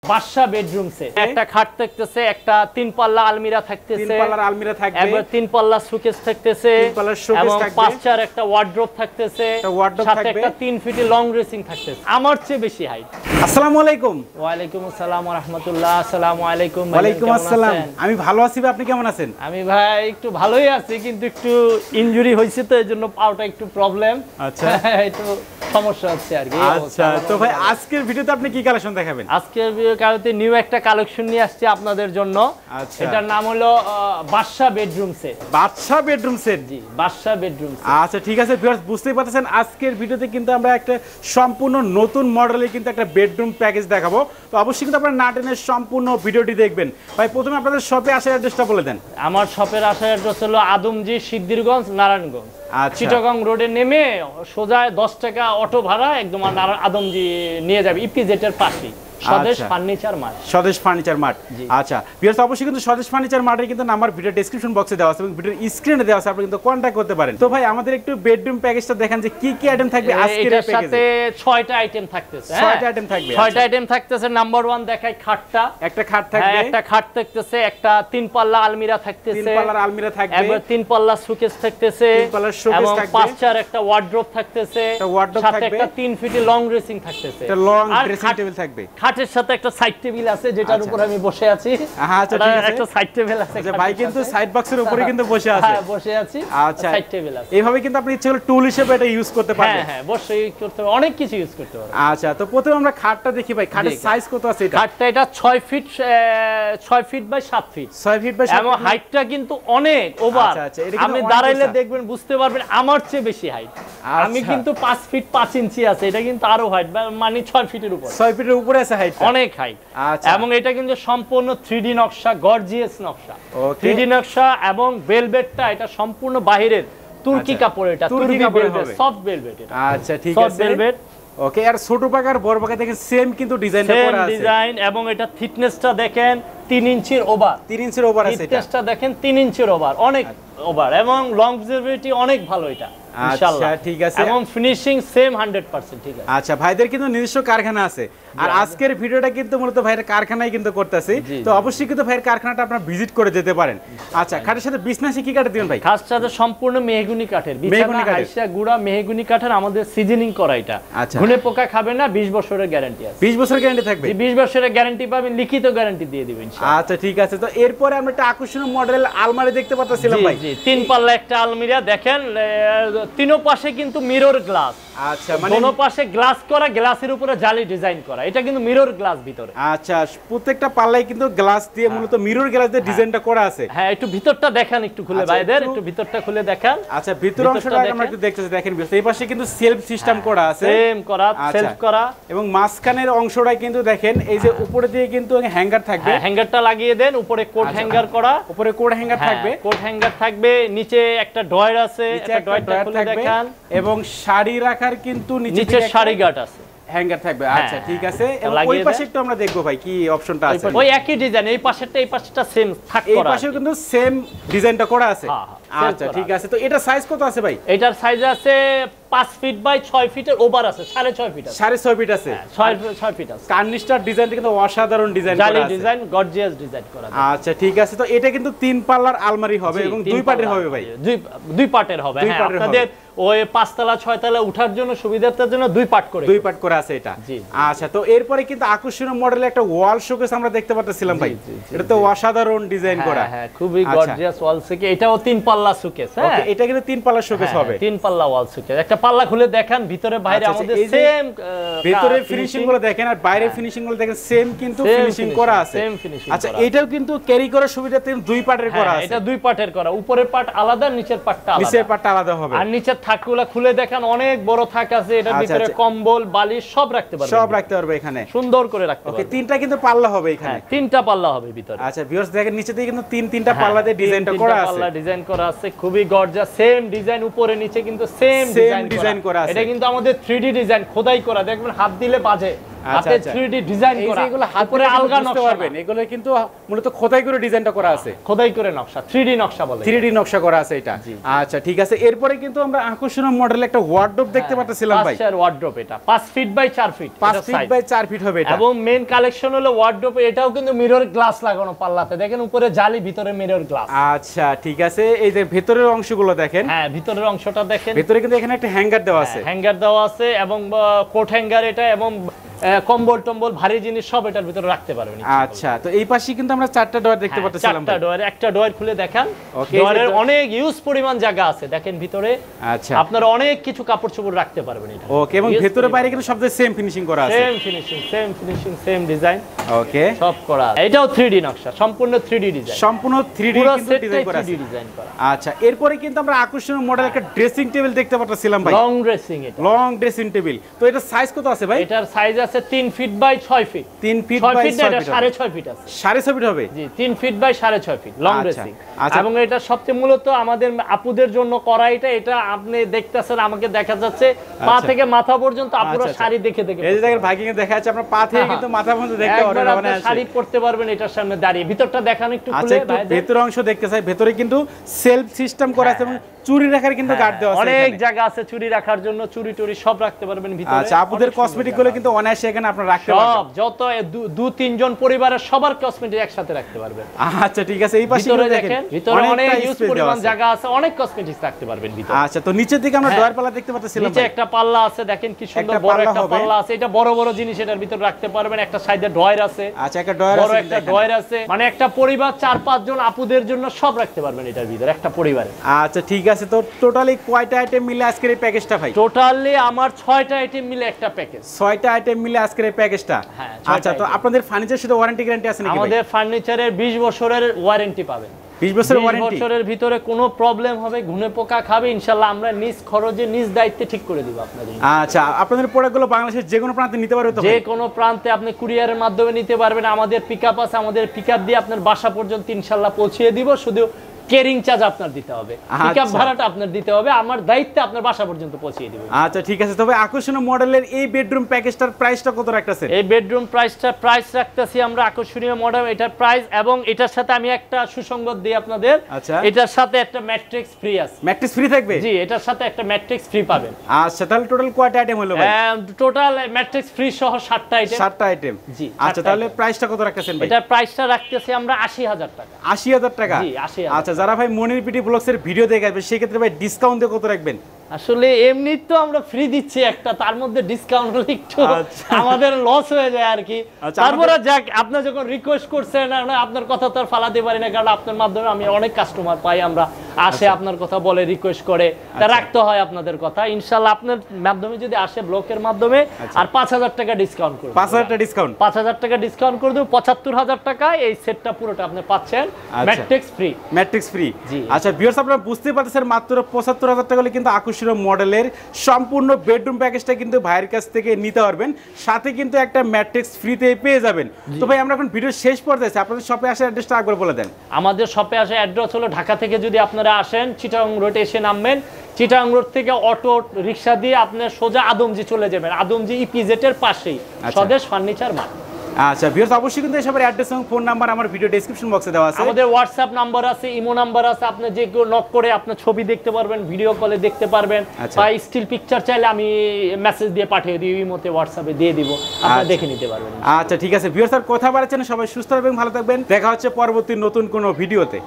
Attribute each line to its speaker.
Speaker 1: বাসা bedroom set একটা খাট থাকতেছে একটা তিন পাল্লা আলমিরা থাকতেছে
Speaker 2: তিন পাল্লার আলমিরা থাকবে
Speaker 1: এবং তিন পাল্লা শোকেস থাকতেছে
Speaker 2: তিন পাল্লার শোকেস
Speaker 1: এবং
Speaker 2: থাকবে
Speaker 1: পাঁচ চার একটা ওয়ার্ড্রপ থাকতেছে সাথে একটা 3 ফিট লং ড্রেসিং থাকতেছে আমার চেয়ে বেশি হাইট
Speaker 2: আসসালামু আলাইকুম
Speaker 1: ওয়া আলাইকুম আসসালাম ওয়া রাহমাতুল্লাহ আসসালামু আলাইকুম
Speaker 2: ওয়া আলাইকুম আসসালাম আমি ভালো আছি ভাই আপনি কেমন আছেন
Speaker 1: আমি ভাই একটু ভালোই আছি কিন্তু একটু ইনজুরি হইছে তো এজন্য পাওটা একটু প্রবলেম
Speaker 2: আচ্ছা
Speaker 1: একটু সমস্যা হচ্ছে আর কি
Speaker 2: আচ্ছা তো ভাই আজকের ভিডিওতে আপনি কি কালেকশন দেখাবেন
Speaker 1: আজকের ভিডিওতে নিউ একটা কালেকশন নিয়ে আসছি আপনাদের জন্য
Speaker 2: আচ্ছা
Speaker 1: এটার নাম হলো বাসা বেডরুম সেট
Speaker 2: বাদশা বেডরুম সেট
Speaker 1: জি বাসা বেডরুম সেট
Speaker 2: আচ্ছা ঠিক আছে ভিউয়ার্স বুঝতেই পারতেছেন আজকের ভিডিওতে কিন্তু আমরা একটা সম্পূর্ণ নতুন মডেলের কিন্তু একটা বেডরুম প্যাকেজ দেখাবো তো অবশ্যই কিন্তু আপনারা না টেনে সম্পূর্ণ ভিডিওটি দেখবেন ভাই প্রথমে আপনাদের শপে আসার অ্যাড্রেসটা বলে দেন
Speaker 1: আমার শপের আসার অ্যাড্রেস হলো আদমজি সিদ্ধিরগঞ্জ নারায়ণগঞ্জ
Speaker 2: আচ্ছা
Speaker 1: চিটাগং রোডে নেমে সোজা 10 টাকা অটো ভাড়া একদম আদমজি নিয়ে যাবে ইপিজেটের পাশেই স্বদেশ ফার্নিচার মার্ট
Speaker 2: স্বদেশ ফার্নিচার মার্ট আচ্ছা ভিউয়ার্স অবশ্যই কিন্তু স্বদেশ ফার্নিচার মার্টের কিন্তু নাম্বার ভিডিও ডেসক্রিপশন বক্সে দেওয়া আছে এবং ভিডিওর স্ক্রিনে দেওয়া আছে আপনি কিন্তু কন্টাক্ট করতে পারেন তো ভাই আমাদের একটু বেডরুম প্যাকেজটা দেখান যে কি কি আইটেম থাকবে আজকের
Speaker 1: এর সাথে 6টা আইটেম থাকতেছে
Speaker 2: 6টা আইটেম থাকবে
Speaker 1: 6টা আইটেম থাকতেছে নাম্বার 1 দেখাই খাটটা
Speaker 2: একটা খাট থাকবে
Speaker 1: একটা খাট থাকতেছে একটা তিন পাল্লা আলমিরা থাকতেছে
Speaker 2: তিন পাল্লার আলমিরা থাকবে
Speaker 1: এবং তিন পাল্লা শোকেস থাকতেছে
Speaker 2: তিন পাল্লার শোকেস থাকবে
Speaker 1: পাঁচ চার একটা ওয়ার্ড্রপ থাকতেছে
Speaker 2: একটা ওয়ার্ড্রপ
Speaker 1: সাথে
Speaker 2: থাকবে
Speaker 1: একটা 3 ফিট লং ড্রেসিং থাকতেছে
Speaker 2: একটা লং ড্রেসিং টেবিল থাকবে
Speaker 1: খাটের সাথে একটা সাইড টেবিল আছে যেটার উপর আমি বসে আছি
Speaker 2: আচ্ছা ঠিক আছে
Speaker 1: একটা সাইড টেবিল আছে
Speaker 2: আচ্ছা ভাই কিন্তু সাইড বক্সের উপরে কিন্তু বসে আছে
Speaker 1: হ্যাঁ বসে আছি
Speaker 2: আচ্ছা
Speaker 1: সাইড টেবিল আছে
Speaker 2: এইভাবে কিন্তু আপনি ইচ্ছে হলে টুল হিসেবে এটা ইউজ করতে পারবেন
Speaker 1: হ্যাঁ বসেই করতে পারবেন অনেক কিছু ইউজ করতে পারবেন
Speaker 2: আচ্ছা তো প্রথমে আমরা খাটটা দেখি ভাই খাটের সাইজ কত আছে এটা
Speaker 1: খাটটা এটা 6 feet by 7 feet
Speaker 2: 6 feet by 7
Speaker 1: এবং হাইটটা কিন্তু অনেক ওভার
Speaker 2: আচ্ছা
Speaker 1: আপনি দাঁড়াইলে দেখবেন বুঝতে পারবেন আমার চেয়ে বেশি হাইট আমি কিন্তু 5 ফিট 5 ইঞ্চি আছে এটা কিন্তু আরো হাইট মানে 6 ফিটের উপর
Speaker 2: 6 ফিটের উপরে আছে হাইট
Speaker 1: অনেক হাইট
Speaker 2: আচ্ছা
Speaker 1: এবং এটা কিন্তু সম্পূর্ণ 3D নকশা গর্জিয়াস নকশা
Speaker 2: ওকে
Speaker 1: 3D নকশা এবং ভেলভেটটা এটা সম্পূর্ণ বাহিরের তুর্কি কাপড় এটা তুর্কি ভেলভেট সফট ভেলভেট এটা
Speaker 2: আচ্ছা ঠিক আছে
Speaker 1: সফট ভেলভেট
Speaker 2: ওকে আর ছোট পাকার বড় পাকা দেখেন সেম কিন্তু ডিজাইনটা করা আছে
Speaker 1: ডিজাইন এবং এটা থিকনেসটা দেখেন 3 ইঞ্চির ওভার
Speaker 2: 3 ইঞ্চির ওভার আছে এটা
Speaker 1: থিকনেসটা দেখেন 3 ইঞ্চির ওভার অনেক ওভার এবং লংজিভিটি অনেক ভালো এটা
Speaker 2: ইনশাআল্লাহ ঠিক আছে
Speaker 1: এবং ফিনিশিং সেম 100% ঠিক আছে
Speaker 2: আচ্ছা ভাইদের কিন্তু নিজস্ব কারখানা আছে আর আজকের ভিডিওটা কিন্তু মূলত ভাইয়ের কারখানায় কিন্তু করতেছি তো অবশ্যই কিন্তু ভাইয়ের কারখানাটা আপনারা ভিজিট করে যেতে পারেন আচ্ছা খাটের সাথে বিছনাসি কি কাঠ দিবেন ভাই
Speaker 1: খাটের সাথে সম্পূর্ণ মেহগনি কাঠের বিছানা আইসা গুড়া মেহগনি কাঠের আমাদের সিজনিং করা এটা ঘুনে পোকা খাবে না 20 বছরের গ্যারান্টি আছে
Speaker 2: 20 বছরের গ্যারান্টি থাকবে
Speaker 1: 20 বছরের গ্যারান্টি পাবেন লিখিত গ্যারান্টি দিয়ে দিবেন ইনশাআল্লাহ
Speaker 2: আচ্ছা ঠিক আছে তো এরপরে আমরা একটা আকর্ষণীয় মডেল আলমারি দেখতে পাচ্ছিলাম ভাই
Speaker 1: জি তিন পাল্লা একটা আলমিরা দেখেন তিনো পাশে কিন্তু মিরর গ্লাস
Speaker 2: আচ্ছা মানে
Speaker 1: দোনো পাশে গ্লাস করা গ্লাসের উপরে জালি ডিজাইন করা এটা কিন্তু মিরর গ্লাস ভিতরে
Speaker 2: আচ্ছা প্রত্যেকটা পাল্লায় কিন্তু গ্লাস দিয়ে মূলত মিরর গ্লাস দিয়ে ডিজাইনটা করা আছে
Speaker 1: হ্যাঁ একটু ভিতরটা দেখেন একটু খুলে ভাইদের একটু ভিতরটা খুলে দেখেন
Speaker 2: আচ্ছা ভিতরের অংশটা আমরা একটু দেখতেছি দেখেন এই পাশে কিন্তু সেলফ সিস্টেম করা আছে
Speaker 1: সেম করা সেলফ করা
Speaker 2: এবং মাঝখানের অংশটা কিন্তু দেখেন এই যে উপরে দিয়ে কিন্তু হ্যাঙ্গার থাকবে
Speaker 1: হ্যাঙ্গারটা লাগিয়ে দেন উপরে কোট হ্যাঙ্গার করা
Speaker 2: উপরে কোট হ্যাঙ্গার থাকবে
Speaker 1: কোট হ্যাঙ্গার থাকবে নিচে একটা ড্রয়ার আছে একটা ড্রয়ার খুলে দেখেন
Speaker 2: এবং শাড়ি রাখার কিন্তু
Speaker 1: নিচে শাড়ি গাট আছে
Speaker 2: হ্যাঙ্গার থাকবে আচ্ছা ঠিক আছে এবং ওই পাশে একটু আমরা দেখব ভাই কি অপশনটা আছে
Speaker 1: ওই একই ডিজাইন এই পাশেরটা সেম থাক করা
Speaker 2: এই পাশেও কিন্তু সেম ডিজাইনটা করা আছে আচ্ছা ঠিক আছে তো এটা সাইজ কত আছে ভাই
Speaker 1: এটার সাইজ আছে 5 ফিট বাই 6 ফিটের ওভার আছে 6.5 ফিট আছে
Speaker 2: 6.5 ফিট আছে
Speaker 1: 6 ফিট আছে
Speaker 2: কার্নিশটার ডিজাইনটা কিন্তু অসাধারণ ডিজাইন করা আছে
Speaker 1: জালি ডিজাইন গর্জিয়াস ডিজাইন করা আছে
Speaker 2: আচ্ছা ঠিক আছে তো এটা কিন্তু তিন পাল্লার আলমারি হবে এবং দুই পার্টের হবে ভাই
Speaker 1: দুই পার্টের হবে হ্যাঁ আপনাদের ওই 5 তলা 6 তলা ওঠার জন্য সুবিধার জন্য দুই পার্ট করে
Speaker 2: আছে এটা আচ্ছা তো এরপরে কিন্তু আকর্ষণীয় মডেলের একটা ওয়াল শোকেস আমরা দেখতে পাচ্ছিলাম ভাই এটা তো অসাধারণ ডিজাইন করা
Speaker 1: হ্যাঁ খুবই গর্জিয়াস ওয়াল শোকেস এটাও তিন পাল্লা শোকেস হ্যাঁ
Speaker 2: ওকে এটা কিন্তু তিন পাল্লা শোকেস হবে
Speaker 1: তিন পাল্লা ওয়াল শোকেস একটা পাল্লা খুলে দেখেন ভিতরে বাইরে আমাদের সেম
Speaker 2: ভিতরে ফিনিশিং গুলো দেখেন আর বাইরে ফিনিশিং গুলো দেখেন সেম কিন্তু ফিনিশিং করা আছে আচ্ছা এটাও কিন্তু ক্যারি করার সুবিধাতে দুই পার্টের করা আছে
Speaker 1: এটা দুই পার্টের করা উপরের পার্ট আলাদা নিচের পার্টটা আলাদা
Speaker 2: হবে
Speaker 1: আর নিচের থাকগুলো খুলে দেখেন অনেক বড় থাক আছে এটার ভিতরে কম্বল বালিশ সব রাখতে পারবে
Speaker 2: এখানে
Speaker 1: সুন্দর করে রাখতে পারবে
Speaker 2: ওকে তিনটা কিন্তু পাল্লা হবে এখানে
Speaker 1: তিনটা পাল্লা হবে ভিতরে
Speaker 2: আচ্ছা ভিউয়ার্স দেখেন নিচে থেকে কিন্তু তিনটা পাল্লা দিয়ে ডিজাইনটা করা আছে
Speaker 1: পাল্লা ডিজাইন করা আছে খুবই গর্জিয়াস সেম ডিজাইন উপরে নিচে কিন্তু সেম ডিজাইন করা আছে এটা কিন্তু আমাদের 3D ডিজাইন খোদাই করা দেখবেন হাত দিলে বাজে হাতে 3D ডিজাইন করা,
Speaker 2: এগুলো হাতে আলগা নকশা পারবেন, এগুলো কিন্তু মূলত খোদাই করে ডিজাইনটা করা আছে,
Speaker 1: খোদাই করে নকশা, 3D নকশা বলে,
Speaker 2: 3D নকশা করা আছে এটা। আচ্ছা ঠিক আছে, এরপরে কিন্তু আমরা আকর্ষণীয় মডেল একটা ওয়ার্ডরোব দেখতে পাচ্ছিলাম ভাই।
Speaker 1: আচ্ছা, ওয়ার্ডরোব এটা 5 feet by 4 feet,
Speaker 2: 5 feet by 4 feet হবে এটা।
Speaker 1: এবং মেইন কালেকশন হলো ওয়ার্ডরোব, এটাও কিন্তু মিরর গ্লাস লাগানো পাল্লাতে, দেখেন উপরে জালি, ভিতরে মিরর গ্লাস।
Speaker 2: আচ্ছা ঠিক আছে, এই যে ভেতরের অংশগুলো দেখেন।
Speaker 1: হ্যাঁ, ভিতরের অংশটা দেখেন,
Speaker 2: ভেতরে কিন্তু এখানে একটা হ্যাঙ্গার দেওয়া আছে,
Speaker 1: হ্যাঙ্গার দেওয়া আছে এবং কোট হ্যাঙ্গার এটা, এবং কম্বল টম্বল ভারী জিনিস সব এটার ভিতরে রাখতে পারবেন।
Speaker 2: আচ্ছা, তো এই পাশে কিন্তু আমরা 4টা ডয়ার দেখতে পাচ্ছিলাম।
Speaker 1: 4টা ডয়ার, একটা ডয়ার খুলে দেখান, ডয়ারের অনেক ইউজ পরিমাণ জায়গা আছে দেখেন ভিতরে।
Speaker 2: আচ্ছা,
Speaker 1: আপনারা অনেক কিছু কাপড় চোপড় রাখতে পারবেন এটা।
Speaker 2: ওকে, এবং ভিতরে বাইরে কিন্তু সব সেম ফিনিশিং করা আছে,
Speaker 1: same finishing, same finishing, same design,
Speaker 2: okay,
Speaker 1: সব করা। এটাও 3D নকশা, সম্পূর্ণ 3D ডিজাইন,
Speaker 2: সম্পূর্ণ 3D কিন্তু ডিজাইন করা আছে। আচ্ছা, এরপরে কিন্তু আমরা আকর্ষণীয় মডেল একটা ড্রেসিং টেবিল দেখতে পাচ্ছিলাম ভাই,
Speaker 1: লং ড্রেসিং, এটা লং
Speaker 2: ড্রেসিং টেবিল। তো এটা সাইজ কত আছে ভাই?
Speaker 1: এটার সাইজ আছে 3 feet by 6 feet,
Speaker 2: 3 feet by 6 feet,
Speaker 1: 6.5 feet আছে,
Speaker 2: 6.5 ফিট হবে।
Speaker 1: জি, 3 feet by 6.5 feet long dressing. এবং এটা সবচেয়ে মূলত আমাদের আপুদের জন্য করা এটা আপনি দেখতেছেন, আমাকে দেখা যাচ্ছে পা থেকে মাথা পর্যন্ত আপুরা শাড়ি দেখে দেখে,
Speaker 2: এই যে দেখেন ভাই কিনে দেখা যাচ্ছে আপনার পা থেকে কিন্তু মাথা পর্যন্ত দেখতে পারবেন, মানে
Speaker 1: শাড়ি পরতে পারবেন এটার সামনে দাঁড়িয়ে। ভিতরটা দেখান একটু খুলে ভাই,
Speaker 2: ভেতরের অংশ দেখতে চাই। ভেতরে কিন্তু সেলফ সিস্টেম করা আছে এবং চুরি রাখার কিন্তু গার্ড দেওয়া আছে,
Speaker 1: অনেক জায়গা আছে চুরি রাখার জন্য, চুরি টুরি সব রাখতে পারবেন ভিতরে।
Speaker 2: আচ্ছা, আপুদের কসমেটিক গুলো কিন্তু অনায়াসে এখানে আপনারা রাখতে পারবেন,
Speaker 1: সব যত 2-3 জন পরিবারের সবার কসমেটিক একসাথে রাখতে পারবেন।
Speaker 2: আচ্ছা ঠিক আছে, এই পাশে দেখেন
Speaker 1: ভিতরে অনেক ইউজ পরিমাণ জায়গা আছে, অনেক কসমেটিক্স রাখতে পারবেন ভিতরে।
Speaker 2: আচ্ছা, তো নিচের দিকে আমরা ডয়ার পাল্লা দেখতে পাচ্ছিলাম,
Speaker 1: নিচে একটা পাল্লা আছে দেখেন কি সুন্দর, বড় একটা পাল্লা আছে, এটা বড় বড় জিনিস এটার ভিতরে রাখতে পারবেন। একটা সাইডে ডয়ার আছে,
Speaker 2: আচ্ছা, একটা ডয়ার
Speaker 1: বড় একটা ডয়ার আছে, মানে একটা পরিবার 4-5 জন আপুদের জন্য সব রাখতে পারবেন এটার ভিতরে একটা পরিবারে।
Speaker 2: আচ্ছা ঠিক আছে, তো টোটালি কয়টা আইটেম মিলে আজকের এই প্যাকেজটা ভাই?
Speaker 1: টোটালি আমার 6টা আইটেম মিলে একটা প্যাকেজ,
Speaker 2: 6টা আইটেম মিলে আজকের এই প্যাকেজটা। আচ্ছা, তো আপনাদের ফার্নিচার সাথে ওয়ারেন্টি গ্যারান্টি আছে নাকি?
Speaker 1: আমাদের ফার্নিচারের 20 বছরের ওয়ারেন্টি পাবেন,
Speaker 2: 20 বছরের ওয়ারেন্টি।
Speaker 1: 20 বছরের ভিতরে কোনো প্রবলেম হবে, ঘুনে পোকা খাবে, ইনশাআল্লাহ আমরা নিজ খরচে নিজ দায়িত্বে ঠিক করে দিব আপনাদের।
Speaker 2: আচ্ছা, আপনাদের প্রোডাক্টগুলো বাংলাদেশের যে কোনো প্রান্তে নিতে পারবে তো?
Speaker 1: যে কোনো প্রান্তে আপনি কুরিয়ারের মাধ্যমে নিতে পারবেন, আমাদের পিকআপ আছে, আমাদের পিকআপ দিয়ে আপনার বাসা পর্যন্ত ইনশাআল্লাহ পৌঁছিয়ে দিব, শুধু কেরিং চার্জ আপনার দিতে হবে, পিকআপ ভাড়াটা আপনার দিতে হবে, আমার দায়িত্বে আপনার বাসা পর্যন্ত পৌঁছিয়ে দিব।
Speaker 2: আচ্ছা ঠিক আছে, তবে আকর্ষণীয় মডেলের এই বেডরুম প্যাকেজটার প্রাইসটা কত রাখতেছেন?
Speaker 1: এই বেডরুম প্রাইস রাখতেছি আমরা আকর্ষণীয় মডেল এটার প্রাইস, এবং এটার সাথে আমি একটা সুসংবাদ দিই আপনাদের।
Speaker 2: আচ্ছা,
Speaker 1: এটার সাথে একটা ম্যাট্রিক্স ফ্রি আছে।
Speaker 2: ম্যাট্রিক্স ফ্রি থাকবে?
Speaker 1: জি, এটার সাথে একটা ম্যাট্রিক্স ফ্রি পাবেন।
Speaker 2: আচ্ছা, তাহলে টোটাল কয়টা আইটেম হলো ভাই?
Speaker 1: টোটাল ম্যাট্রিক্স ফ্রি সহ 7টা আইটেম।
Speaker 2: 7টা আইটেম,
Speaker 1: জি।
Speaker 2: আচ্ছা, তাহলে প্রাইসটা কত রাখতেছেন ভাই?
Speaker 1: এটার প্রাইসটা রাখতেছি আমরা 80,000 টাকা।
Speaker 2: 80,000 টাকা?
Speaker 1: জি, 80,000।
Speaker 2: আচ্ছা, যারা ভাই মনির পিটি ব্লগসের ভিডিও দেখে আসবে সেই ক্ষেত্রে ভাই ডিসকাউন্ট দিয়ে কত রাখবেন?
Speaker 1: আসলে এমনি তো আমরা ফ্রি দিচ্ছি একটা, তার মধ্যে ডিসকাউন্ট হলে একটু আমাদের লস হয়ে যায় আর কি। তারপরে যাক, আপনি যখন রিকোয়েস্ট করছেন, আপনার কথা তো আর ফালাতে পারি না, কারণ আপনার মাধ্যমে আমি অনেক কাস্টমার পাই, আমরা আসে আপনার কথা বলে রিকোয়েস্ট করে, তা রাখতে হয় আপনাদের কথা। ইনশাআল্লাহ আপনার মাধ্যমে যদি আসে ব্লকের মাধ্যমে, আর 5,000 টাকা ডিসকাউন্ট করব,
Speaker 2: 5,000 টাকা ডিসকাউন্ট,
Speaker 1: 5,000 টাকা ডিসকাউন্ট করে দেব, 75,000 টাকা এই সেটটা পুরোটা আপনি পাচ্ছেন ম্যাট্রিক্স ফ্রি।
Speaker 2: ম্যাট্রিক্স ফ্রি, জি। আচ্ছা ভিউয়ার্স, আপনারা বুঝতে পারতেছেন মাত্র 75,000 টাকা হলে কিন্তু আকর্ষণীয় মডেলের সম্পূর্ণ বেডরুম প্যাকেজটা কিন্তু ভাইয়ের কাছ থেকে নিতে পারবেন, সাথে কিন্তু একটা ম্যাট্রিক্স ফ্রিতে পেয়ে যাবেন। তো ভাই আমরা এখন ভিডিও শেষ পর্যায়ে আছি, আপনাদের শপে আসার অ্যাড্রেসটা একবার বলে দেন।
Speaker 1: আমাদের শপে আসার অ্যাড্রেস হলো, ঢাকা থেকে যদি আপনারা আসেন চিটাগং রোডে এসে নামবেন, চিটাগং রোড থেকে অটো রিক্সা দিয়ে আপনি সোজা আদমজি চলে যাবেন, আদমজি ইপিজেড এর পাশেই স্বদেশ ফার্নিচার মার্ট।
Speaker 2: আচ্ছা ভিউয়ার্স, অবশ্যই কিন্তু এসবের অ্যাড্রেস এবং ফোন নাম্বার আমার ভিডিও ডেসক্রিপশন বক্সে দেওয়া আছে।
Speaker 1: আমাদের হোয়াটসঅ্যাপ নাম্বার আছে, ইমো নাম্বার আছে, আপনি যে কেউ নক করে আপনি ছবি দেখতে পারবেন, ভিডিও কলে দেখতে পারবেন, বা স্টিল পিকচার চাইলে আমি মেসেজ দিয়ে পাঠিয়ে দিই, ইমোতে হোয়াটসঅ্যাপে দিয়ে দিব, আপনি দেখে নিতে পারবেন।
Speaker 2: আচ্ছা ঠিক আছে ভিউয়ার্স, আর কথা বাড়াচ্ছেন, সবাই সুস্থ থাকবেন, ভালো থাকবেন, দেখা হচ্ছে পরবর্তী নতুন কোনো ভিডিওতে।